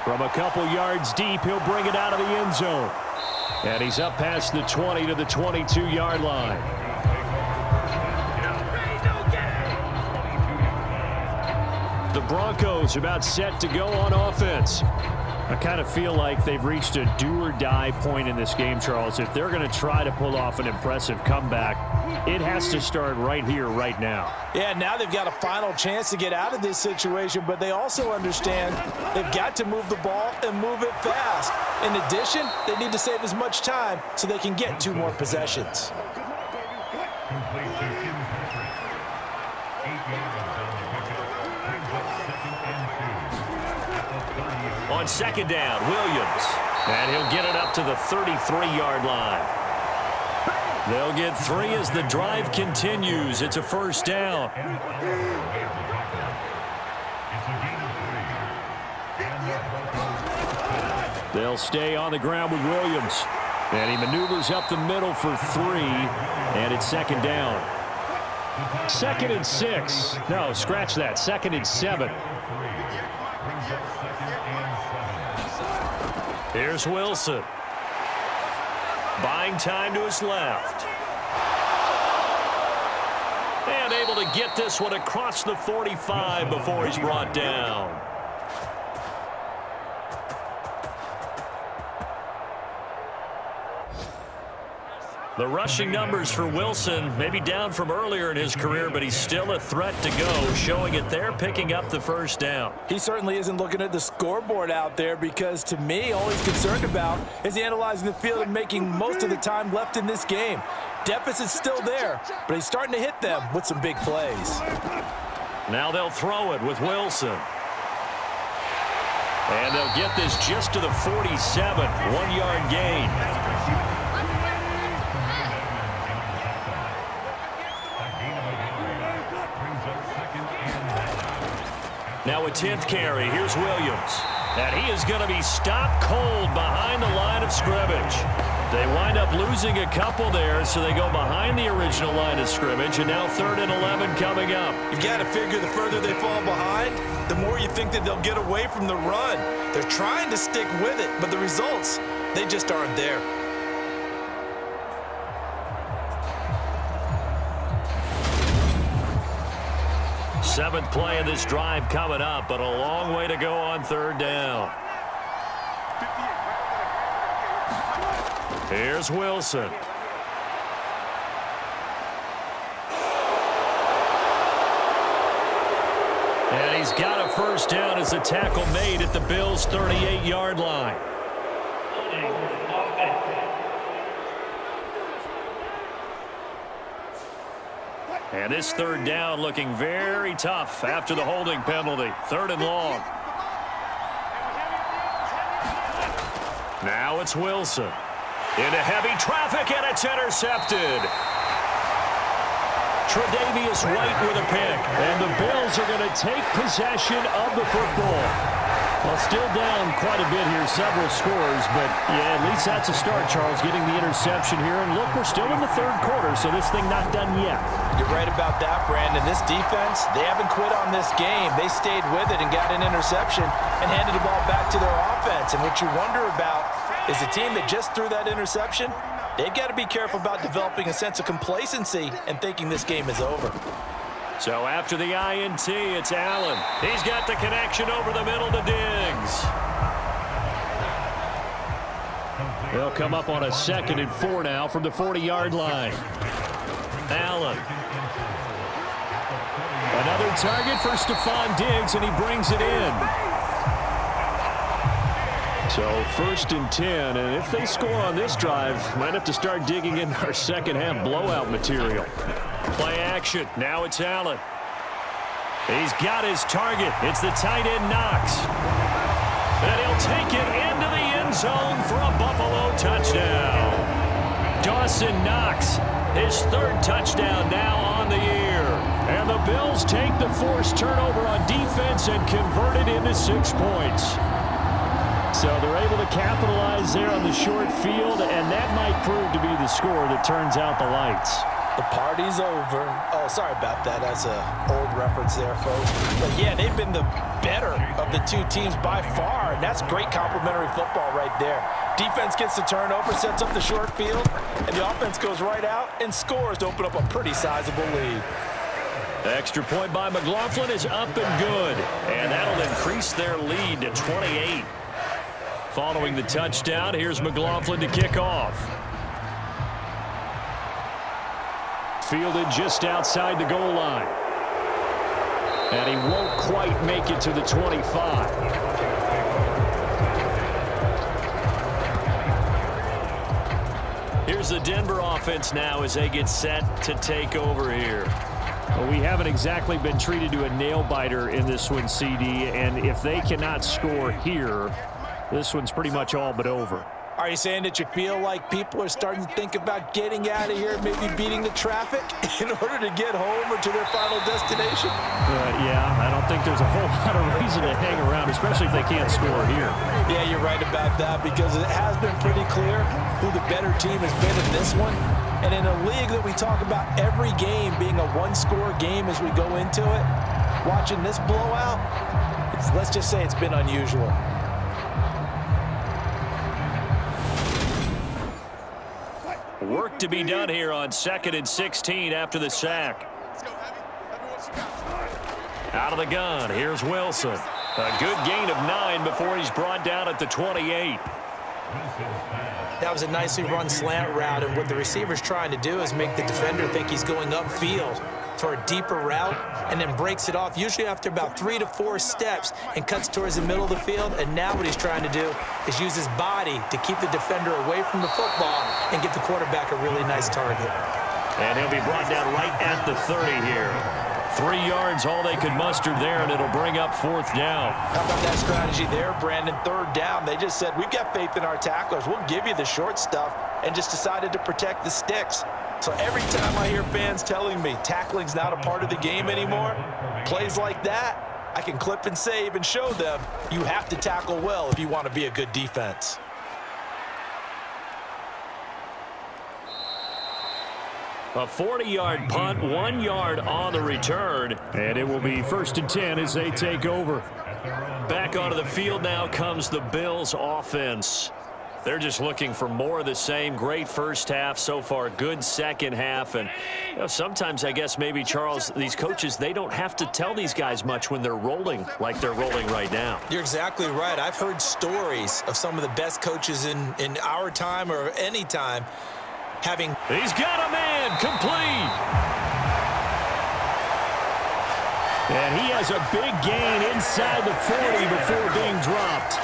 From a couple yards deep, he'll bring it out of the end zone. And he's up past the 20 to the 22-yard line. The Broncos about set to go on offense. I kind of feel like they've reached a do-or-die point in this game, Charles. If they're going to try to pull off an impressive comeback, it has to start right here, right now. Yeah, now they've got a final chance to get out of this situation, but they also understand they've got to move the ball and move it fast. In addition, they need to save as much time so they can get 2 more possessions. On second down, Williams. And he'll get it up to the 33-yard line. They'll get 3 as the drive continues. It's a first down. They'll stay on the ground with Williams. And he maneuvers up the middle for 3. And it's second down. 2nd and 6. No, scratch that. 2nd and 7. Here's Wilson. Buying time to his left. And able to get this one across the 45 before he's brought down. The rushing numbers for Wilson maybe down from earlier in his career, but he's still a threat to go, showing it there, picking up the first down. He certainly isn't looking at the scoreboard out there because, to me, all he's concerned about is analyzing the field and making most of the time left in this game. Deficit's still there, but he's starting to hit them with some big plays. Now they'll throw it with Wilson. And they'll get this just to the 47, 1-yard gain. Now a 10th carry. Here's Williams. And he is going to be stopped cold behind the line of scrimmage. They wind up losing a couple there, so they go behind the original line of scrimmage, and now 3rd and 11 coming up. You've got to figure the further they fall behind, the more you think that they'll get away from the run. They're trying to stick with it, but the results, they just aren't there. Seventh play of this drive coming up, but a long way to go on 3rd down. Here's Wilson. And he's got a first down as the tackle made at the Bills' 38-yard line. And this 3rd down looking very tough after the holding penalty. 3rd and long. Now it's Wilson. Into heavy traffic, and it's intercepted. Tre'Davious White with a pick. And the Bills are going to take possession of the football. Well, still down quite a bit here, several scores, but yeah, at least that's a start, Charles, getting the interception here. And look, we're still in the 3rd quarter, so this thing not done yet. You're right about that, Brandon. This defense, they haven't quit on this game. They stayed with it and got an interception and handed the ball back to their offense. And what you wonder about is the team that just threw that interception, they've got to be careful about developing a sense of complacency and thinking this game is over. So after the INT, it's Allen. He's got the connection over the middle to Diggs. They'll come up on a 2nd and 4 now from the 40-yard line. Allen. Another target for Stephon Diggs, and he brings it in. So 1st and 10, and if they score on this drive, might have to start digging in our second half blowout material. Play action. Now it's Allen. He's got his target. It's the tight end Knox. And he'll take it into the end zone for a Buffalo touchdown. Dawson Knox, his 3rd touchdown now on the year. And the Bills take the forced turnover on defense and convert it into 6 points. So they're able to capitalize there on the short field, and that might prove to be the score that turns out the lights. The party's over. Oh, sorry about that. That's an old reference there, folks. But, yeah, they've been the better of the two teams by far, and that's great complimentary football right there. Defense gets the turnover, sets up the short field, and the offense goes right out and scores to open up a pretty sizable lead. Extra point by McLaughlin is up and good, and that'll increase their lead to 28. Following the touchdown, here's McLaughlin to kick off. Fielded just outside the goal line. And he won't quite make it to the 25. Here's the Denver offense now as they get set to take over here. Well, we haven't exactly been treated to a nail-biter in this one, CD, and if they cannot score here, this one's pretty much all but over. Are you saying that you feel like people are starting to think about getting out of here, maybe beating the traffic in order to get home or to their final destination? Yeah, I don't think there's a whole lot of reason to hang around, especially if they can't score here. Yeah, you're right about that, because it has been pretty clear who the better team has been in this one. And in a league that we talk about every game being a one-score game as we go into it, watching this blowout, let's just say it's been unusual. Work to be done here on 2nd and 16 after the sack. Out of the gun, here's Wilson. A good gain of 9 before he's brought down at the 28. That was a nicely run slant route, and what the receiver's trying to do is make the defender think he's going upfield for a deeper route, and then breaks it off, usually after about 3 to 4 steps, and cuts towards the middle of the field. And now what he's trying to do is use his body to keep the defender away from the football and get the quarterback a really nice target. And he'll be brought down right at the 30 here. 3 yards, all they could muster there, and it'll bring up 4th down. How about that strategy there, Brandon? 3rd down. They just said, we've got faith in our tacklers. We'll give you the short stuff, and just decided to protect the sticks. So every time I hear fans telling me tackling's not a part of the game anymore, plays like that, I can clip and save and show them you have to tackle well if you want to be a good defense. A 40-yard punt, 1 yard on the return, and it will be 1st and 10 as they take over. Back onto the field now comes the Bills offense. They're just looking for more of the same. Great first half so far, good second half. And sometimes I guess maybe, Charles, these coaches, they don't have to tell these guys much when they're rolling like they're rolling right now. You're exactly right. I've heard stories of some of the best coaches in our time or any time having... He's got a man, complete. And he has a big gain inside the 40 before being dropped.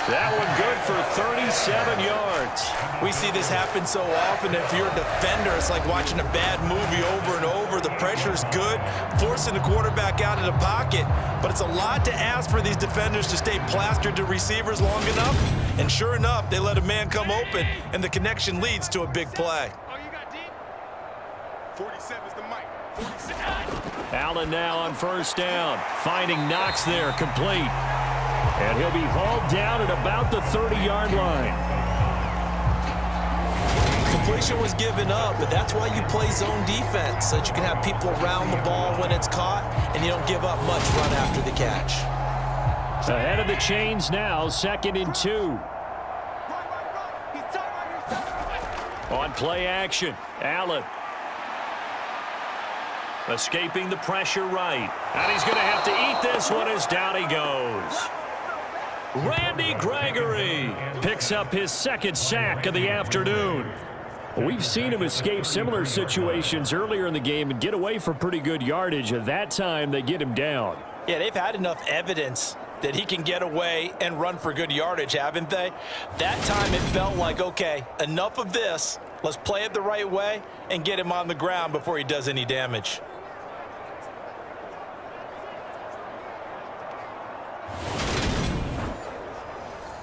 That one good for 37 yards. We see this happen so often. If you're a defender, it's like watching a bad movie over and over. The pressure's good, forcing the quarterback out of the pocket. But it's a lot to ask for these defenders to stay plastered to receivers long enough. And sure enough, they let a man come open, and the connection leads to a big play. 47's the mic. 47. Allen now on 1st down. Finding Knox there, complete. And he'll be hauled down at about the 30-yard line. Completion was given up, but that's why you play zone defense, so that you can have people around the ball when it's caught, and you don't give up much run after the catch. Ahead of the chains now, 2nd and 2. On play action, Allen. Escaping the pressure right. And he's going to have to eat this one as down he goes. Randy Gregory picks up his 2nd sack of the afternoon. We've seen him escape similar situations earlier in the game and get away for pretty good yardage. At that time, they get him down. Yeah, they've had enough evidence that he can get away and run for good yardage, haven't they? That time it felt like, okay, enough of this. Let's play it the right way and get him on the ground before he does any damage.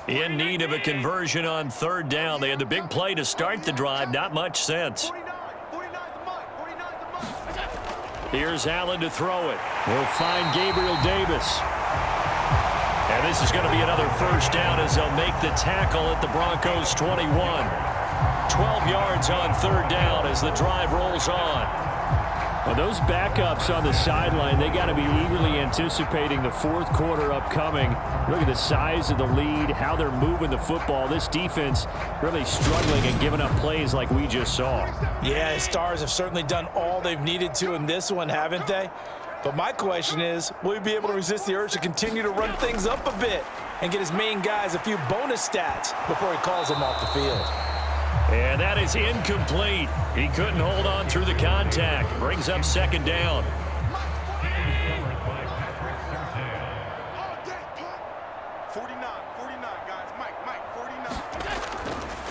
In need of a conversion on 3rd down. They had the big play to start the drive. Not much sense. Here's Allen to throw it. We'll find Gabriel Davis. And this is going to be another 1st down as they'll make the tackle at the Broncos 21. 12 yards on 3rd down as the drive rolls on. Well, those backups on the sideline, they got to be eagerly anticipating the 4th quarter upcoming. Look at the size of the lead, how they're moving the football. This defense really struggling and giving up plays like we just saw. Yeah, the Stars have certainly done all they've needed to in this one, haven't they? But my question is, will he be able to resist the urge to continue to run things up a bit and get his main guys a few bonus stats before he calls them off the field? And that is incomplete. He couldn't hold on through the contact. Brings up 2nd down.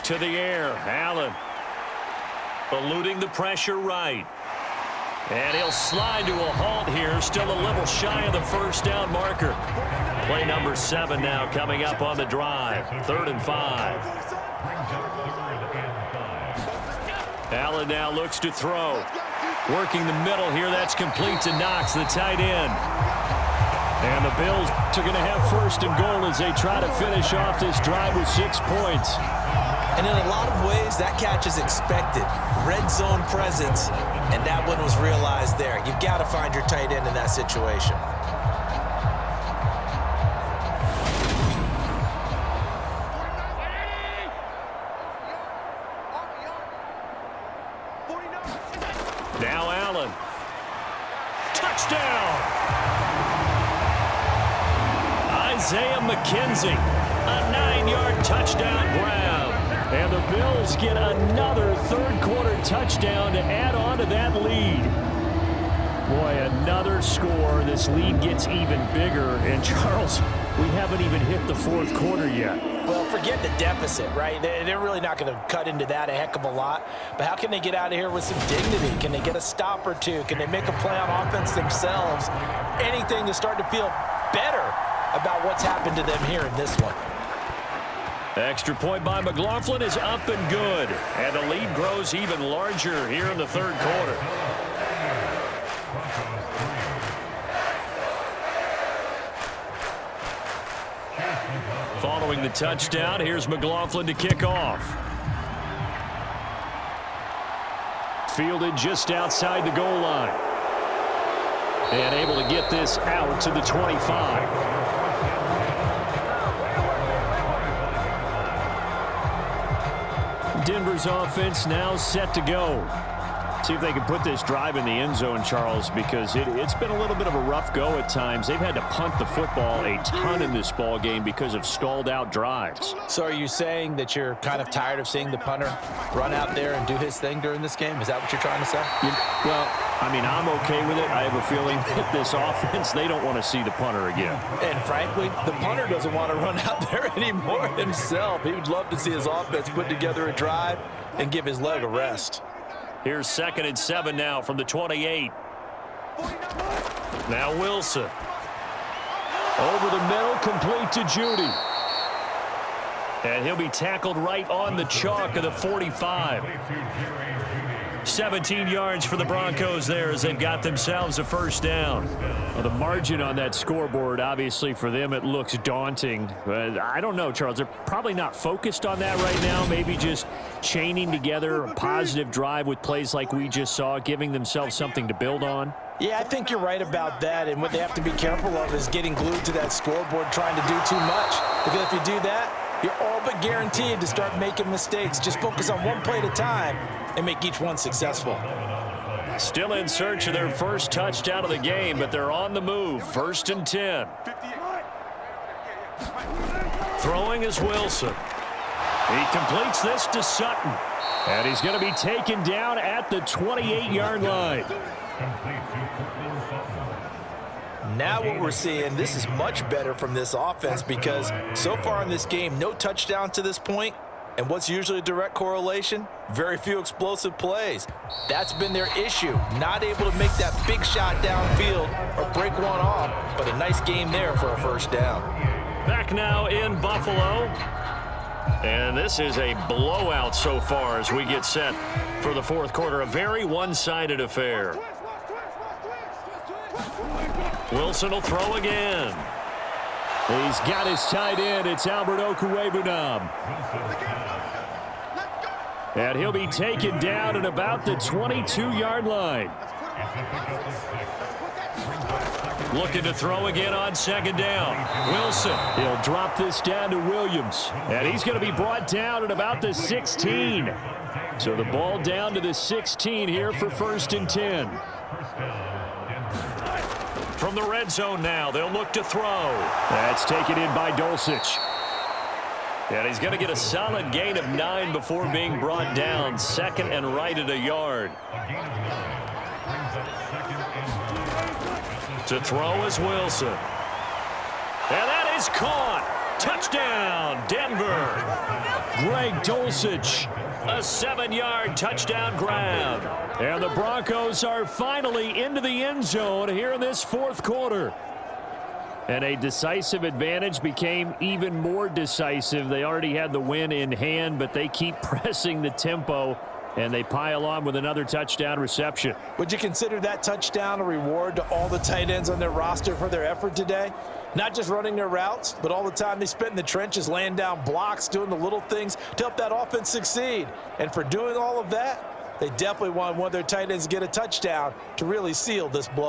To the air, Allen. Eluding the pressure right. And he'll slide to a halt here, still a little shy of the first down marker. Play number 7 now coming up on the drive. 3rd and 5. Allen now looks to throw. Working the middle here, that's complete to Knox, the tight end. And the Bills are going to have 1st and goal as they try to finish off this drive with 6 points. And in a lot of ways, that catch is expected. Red zone presence, and that one was realized there. You've got to find your tight end in that situation. Now Allen. Touchdown! Isaiah McKenzie, a 9-yard touchdown grab. And the Bills get another 3rd quarter touchdown to add on to that lead. Boy, another score. This lead gets even bigger. And Charles, we haven't even hit the 4th quarter yet. Well, forget the deficit, right? They're really not going to cut into that a heck of a lot. But how can they get out of here with some dignity? Can they get a stop or two? Can they make a play on offense themselves? Anything to start to feel better about what's happened to them here in this one. Extra point by McLaughlin is up and good. And the lead grows even larger here in the 3rd quarter. Following the touchdown, here's McLaughlin to kick off. Fielded just outside the goal line. And able to get this out to the 25. Denver's offense now set to go. See if they can put this drive in the end zone, Charles, because it's been a little bit of a rough go at times. They've had to punt the football a ton in this ball game because of stalled out drives. So are you saying that you're kind of tired of seeing the punter run out there and do his thing during this game? Is that what you're trying to say? Well, I mean, I'm okay with it. I have a feeling that this offense, they don't want to see the punter again. And frankly, the punter doesn't want to run out there anymore himself. He would love to see his offense put together a drive and give his leg a rest. Here's 2nd and 7 now from the 28. Now Wilson. Over the middle, complete to Judy. And he'll be tackled right on the chalk of the 45. 17 yards for the Broncos there as they've got themselves a 1st down. Well, the margin on that scoreboard, obviously for them, it looks daunting. But I don't know, Charles. They're probably not focused on that right now. Maybe just chaining together a positive drive with plays like we just saw, giving themselves something to build on. Yeah, I think you're right about that. And what they have to be careful of is getting glued to that scoreboard trying to do too much. Because if you do that, you're all but guaranteed to start making mistakes. Just focus on one play at a time and make each one successful. Still in search of their 1st touchdown of the game, but they're on the move. 1st and 10. Throwing is Wilson. He completes this to Sutton. And he's going to be taken down at the 28-yard line. Now what we're seeing, this is much better from this offense because so far in this game, no touchdown to this point. And what's usually a direct correlation? Very few explosive plays. That's been their issue. Not able to make that big shot downfield or break one off, but a nice game there for a 1st down. Back now in Buffalo. And this is a blowout so far as we get set for the 4th quarter. A very one-sided affair. Wilson will throw again. He's got his tight end. It's Albert Okwuegbunam. And he'll be taken down at about the 22-yard line. Looking to throw again on 2nd down. Wilson. He'll drop this down to Williams. And he's going to be brought down at about the 16. So the ball down to the 16 here for 1st and 10. From the red zone now, they'll look to throw. That's taken in by Dulcich. And he's going to get a solid gain of 9 before being brought down. 2nd and right at a yard. To throw is Wilson. And that is caught. Touchdown, Denver. Greg Dulcich A 7-yard touchdown grab. And the Broncos are finally into the end zone here in this fourth quarter. And a decisive advantage became even more decisive. They already had the win in hand, but they keep pressing the tempo, and they pile on with another touchdown reception. Would you consider that touchdown a reward to all the tight ends on their roster for their effort today? Not just running their routes, but all the time they spent in the trenches, laying down blocks, doing the little things to help that offense succeed. And for doing all of that, they definitely want one of their tight ends to get a touchdown to really seal this blow.